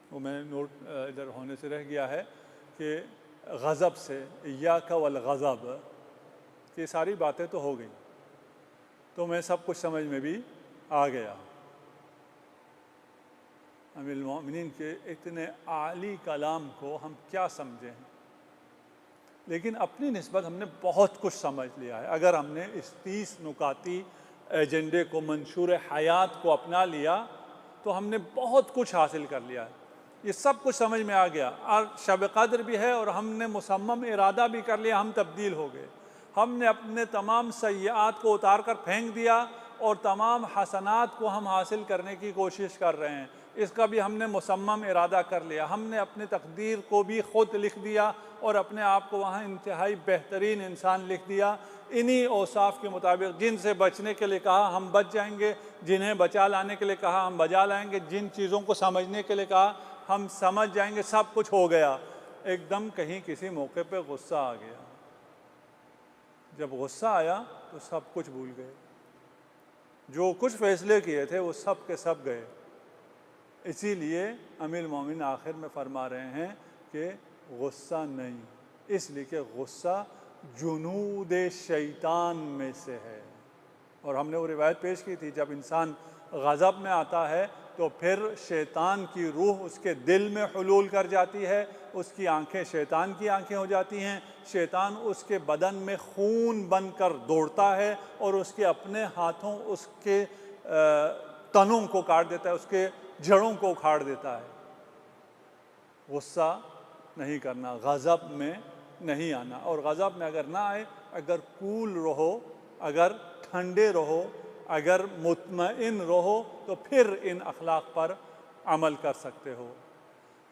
Speaker 1: वो मैं नोट इधर होने से रह गया है कि गज़ब से, इय्याका वल गज़ब, ये सारी बातें तो हो गई, तो मैं सब कुछ समझ में भी आ गया। अमीरुल मोमिनीन के इतने आली कलाम को हम क्या समझें, लेकिन अपनी निस्बत हमने बहुत कुछ समझ लिया है। अगर हमने इस 30 नुकाती एजेंडे को, मंशूर हयात को अपना लिया तो हमने बहुत कुछ हासिल कर लिया है। ये सब कुछ समझ में आ गया, और शब कद्र भी है, और हमने मुसम्मम इरादा भी कर लिया, हम तब्दील हो गए। हमने अपने तमाम सय्यात को उतार कर फेंक दिया और तमाम हसनात को हम हासिल करने की कोशिश कर रहे हैं। इसका भी हमने मुसम्मम इरादा कर लिया। हमने अपने तकदीर को भी ख़ुद लिख दिया और अपने आप को वहाँ इंतहाई बेहतरीन इंसान लिख दिया। इन्हीं औसाफ के मुताबिक जिनसे बचने के लिए कहा हम बच जाएंगे, जिन्हें बचा लाने के लिए कहा हम बचा लाएंगे, जिन चीज़ों को समझने के लिए कहा हम समझ जाएंगे। सब कुछ हो गया। एकदम कहीं किसी मौके पे गुस्सा आ गया। जब गुस्सा आया तो सब कुछ भूल गए। जो कुछ फैसले किए थे वो सब के सब गए। इसीलिए अमीरुल मोमिनीन आखिर में फरमा रहे हैं कि गुस्सा नहीं, इसलिए कि गुस्सा जुनूद शैतान में से है। और हमने वो रिवायत पेश की थी, जब इंसान गज़ब में आता है तो फिर शैतान की रूह उसके दिल में हुलूल कर जाती है, उसकी आंखें शैतान की आंखें हो जाती हैं, शैतान उसके बदन में खून बनकर दौड़ता है और उसके अपने हाथों उसके तनों को काट देता है, उसके जड़ों को उखाड़ देता है। गुस्सा नहीं करना, गज़ब में नहीं आना, और गज़ब में अगर ना आए, अगर कूल रहो, अगर ठंडे रहो, अगर मुतमइन रहो, तो फिर इन अखलाक पर अमल कर सकते हो।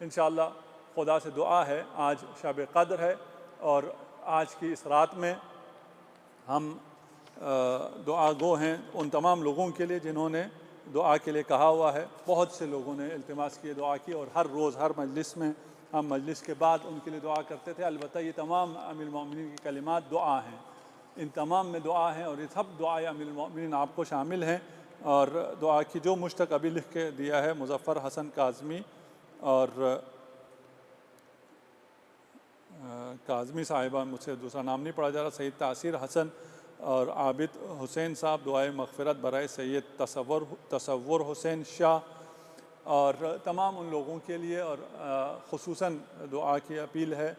Speaker 1: इंशाअल्लाह खुदा से दुआ है, आज शब क़द्र है और आज की इस रात में हम दुआ गो हैं उन तमाम लोगों के लिए जिन्होंने दुआ के लिए कहा हुआ है। बहुत से लोगों ने इल्तिमास किए दुआ की, और हर रोज़ हर मजलिस में हम मजलिस के बाद उनके लिए दुआ करते थे। अलबत्ता ये तमाम अमीरुल मोमिनीन की कलिमात दुआ हैं, इन तमाम में दुआ है, और ये सब दुआ अमीरुल मोमिनीन आपको शामिल हैं। और दुआ की जो मुश्तक अभी लिख के दिया है मुज़फ़्फ़र हसन काज़मी, और काज़मी साहिबा, मुझसे दूसरा नाम नहीं पढ़ा जा रहा, सैयद तासीर हसन और आबिद हुसैन साहब, दुआए मग़फ़िरत बराए सैयद तसव्वुर हुसैन शाह, और तमाम उन लोगों के लिए। और ख़ुसूसन दुआ की अपील है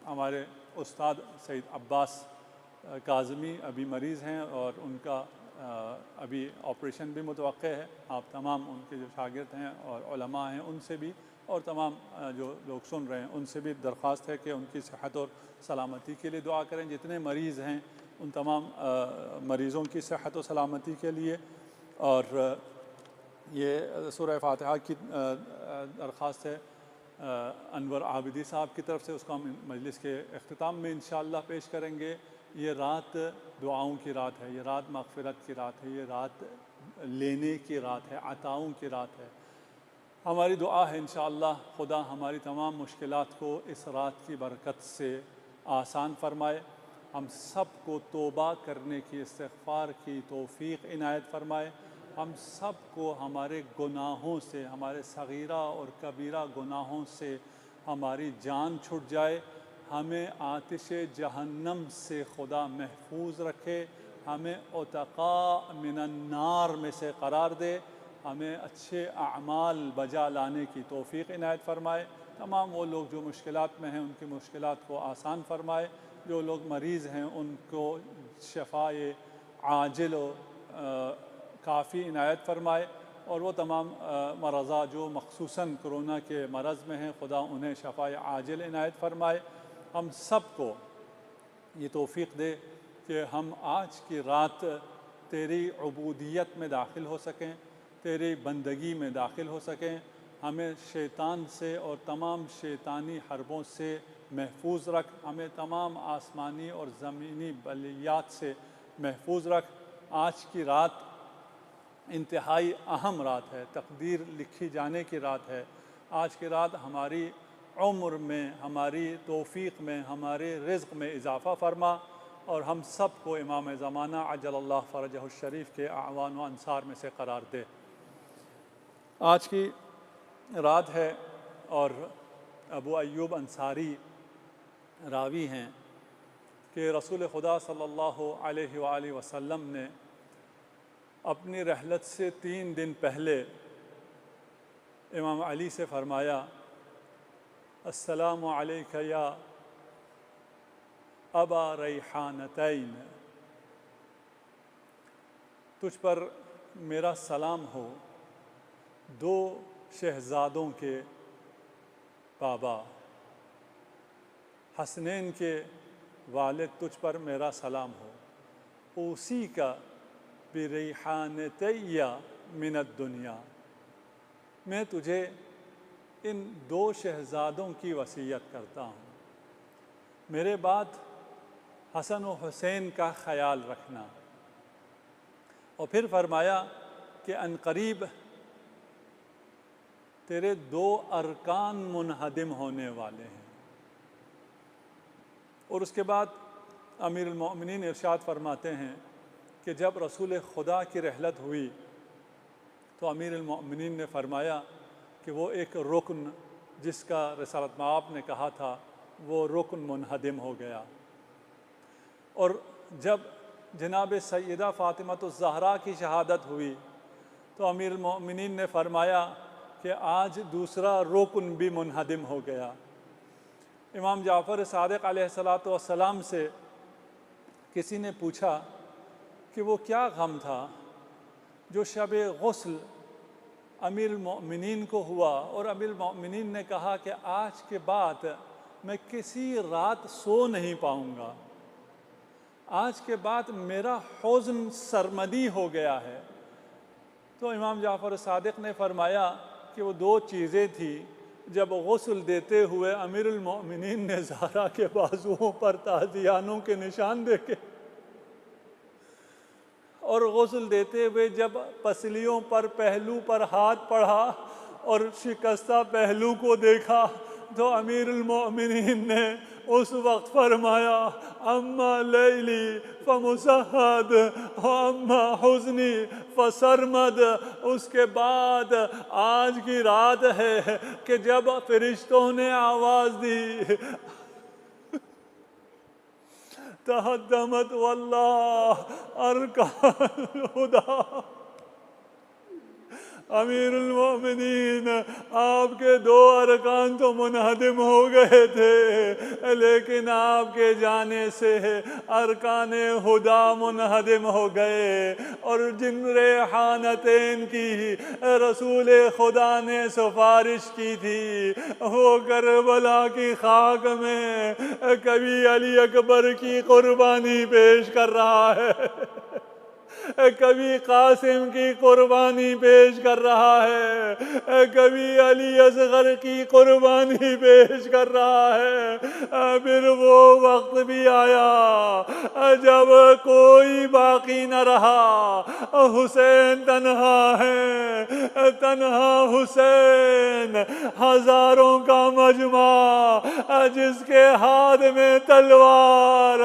Speaker 1: हमारे उस्ताद सैयद अब्बास काज़मी, अभी मरीज़ हैं और उनका अभी ऑपरेशन भी मुतवक्क़ है। आप तमाम उनके जो शागिर्द हैं और उलमा हैं उनसे भी, और तमाम जो लोग सुन रहे हैं उनसे भी दरख्वास्त है कि उनकी सेहत और सलामती के लिए दुआ करें। जितने मरीज़ हैं उन तमाम मरीज़ों की सेहत और सलामती के लिए। और ये सूरह फ़ातिहा की दरख्वास्त है अनवर आबिदी साहब की तरफ से, उसको हम मजलिस के अख्तिताम में इंशाअल्लाह पेश करेंगे। ये रात दुआओं की रात है, ये रात मग़फ़िरत की रात है, ये रात लेने की रात है, अताओं की रात है। हमारी दुआ है इंशाअल्लाह खुदा हमारी तमाम मुश्किलात को इस रात की बरकत से आसान फ़रमाए, हम सब को तौबा करने की, इस्तिग़फ़ार की तौफ़ीक़ इनायत फ़रमाए, हम सब को हमारे गुनाहों से, हमारे सग़ीरा और कबीरा गुनाहों से हमारी जान छुट जाए, हमें आतिश जहन्नम से खुदा महफूज रखे, हमें उतक़ा मिनन्नार में से करार दे, हमें अच्छे अमाल बजा लाने की तौफ़ीक़ इनायत फ़रमाए। तमाम वो लोग जो मुश्किलात में हैं उनकी मुश्किलात को आसान फ़रमाए, जो लोग मरीज़ हैं उनको शफ़ाए आजिल काफ़ी इनायत फ़रमाए, और वो तमाम मरज़ा जो मख़सूसन कोरोना के मरज़ में हैं खुदा उन्हें शफ़ाए आजिल इनायत फ़रमाए। हम सब को ये तौफ़ीक़ दे कि हम आज की रात तेरी उबूदियत में दाखिल हो सकें, तेरी बंदगी में दाखिल हो सकें। हमें शैतान से और तमाम शैतानी हरबों से महफूज रख, हमें तमाम आसमानी और ज़मीनी बलियात से महफूज रख। आज की रात इंतहाई अहम रात है, तकदीर लिखी जाने की रात है। आज की रात हमारी उम्र में, हमारी तौफ़ीक़ में, हमारे रिज़्क़ में इजाफ़ा फ़रमा, और हम सब को इमाम ज़माना अज्जलल्लाहु फ़रजहु शरीफ के आवान व अंसार में से करार दे। आज की रात है और अबू अय्यूब अंसारी रावी हैं कि रसूल खुदा सल्लल्लाहु अलैहि वालैहि वसल्लम ने अपनी रहलत से 3 दिन पहले इमाम अली से फ़रमाया, अस्सलामु अलैका या अबा रैहानतैन, तुझ पर मेरा सलाम हो 2 शहज़ादों के बाबा, हसनैन के वालिद, तुझ पर मेरा सलाम हो। उसी का बिरैहानतैया मिनद दुनिया, मैं तुझे इन 2 शहज़ादों की वसीयत करता हूँ, मेरे बाद हसन व हुसैन का ख़याल रखना। और फिर फरमाया कि अनक़रीब तेरे 2 अरकान मुनहदिम होने वाले हैं। और उसके बाद अमीरुल मोमिनीन इरशाद फरमाते हैं कि जब रसूल खुदा की रहलत हुई तो अमीरुल मोमिनीन ने फरमाया कि वो एक रुकन जिसका रिसालत माब ने कहा था वो रुकन मुनहदिम हो गया। और जब जनाब सैयदा फ़ातिमतुज़ ज़हरा की शहादत हुई तो अमीरुल मोमिनीन ने फरमाया कि आज दूसरा रुकन भी मुनहदिम हो गया। इमाम जाफ़र सादिक़ अलैहिस्सलातु वस्सलाम से किसी ने पूछा कि वो क्या गम था जो शब गुस्ल अमीरुल मोमिनीन को हुआ, और अमीरुल मोमिनीन ने कहा कि आज के बाद मैं किसी रात सो नहीं पाऊँगा, आज के बाद मेरा हुज़्न सरमदी हो गया है। तो इमाम जाफ़र सादिक़ ने फरमाया कि वो दो चीज़ें थी। जब गुस्ल देते हुए अमीरुल मोमिनीन ने ज़हरा के बाजुओं पर ताज़ियानों के निशान देखे, और गुस्ल देते हुए जब पसलियों पर पहलू पर हाथ पड़ा और शिकस्ता पहलू को देखा तो अमीरुल मोमिनीन ने उस वक्त फरमाया अम्मा लैली फमुसहद अम्मा हुज़्नी फसरमद। उसके बाद आज की रात है कि जब फरिश्तों ने आवाज़ दी तहद्दमत वल्लाह अरकान हुदा। अमीरुल मोमिनीन आपके दो अरकान तो मुनहदिम हो गए थे, लेकिन आपके जाने से अरकान हुदा मुनहदिम हो गए। और जिन रेहानतैन की रसूल खुदा ने सिफारिश की थी वो करबला की खाक में कभी अली अकबर की कुर्बानी पेश कर रहा है, कभी कासिम की कुर्बानी पेश कर रहा है, कभी अली असगर की कुर्बानी पेश कर रहा है। फिर वो वक्त भी आया जब कोई बाकी न रहा, हुसैन तन्हा है, तन्हा हुसैन हजारों का मजमा जिसके हाथ में तलवार,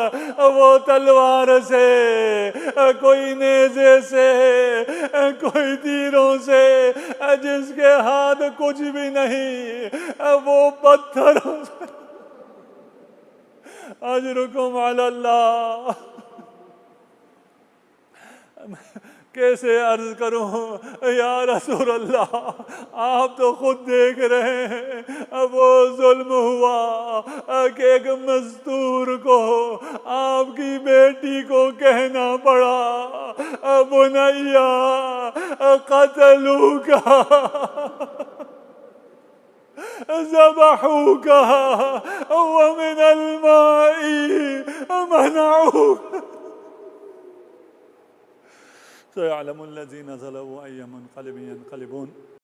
Speaker 1: वो तलवार से कोई नेज़े से कोई तीरों से जिसके हाथ कुछ भी नहीं, वो पत्थरों से अजरुकुम अलल्लाह। कैसे अर्ज करूं या रसूल अल्लाह, आप तो खुद देख रहे हैं वो जुल्म हुआ कि एक मजदूर को आपकी बेटी को कहना पड़ा बुनैया क़तलूका ज़बहूका व मिनल माई मनऊका। सयअलमुल्लज़ीना ज़लमू अय्य मुनक़लिबिन यन्क़लिबून।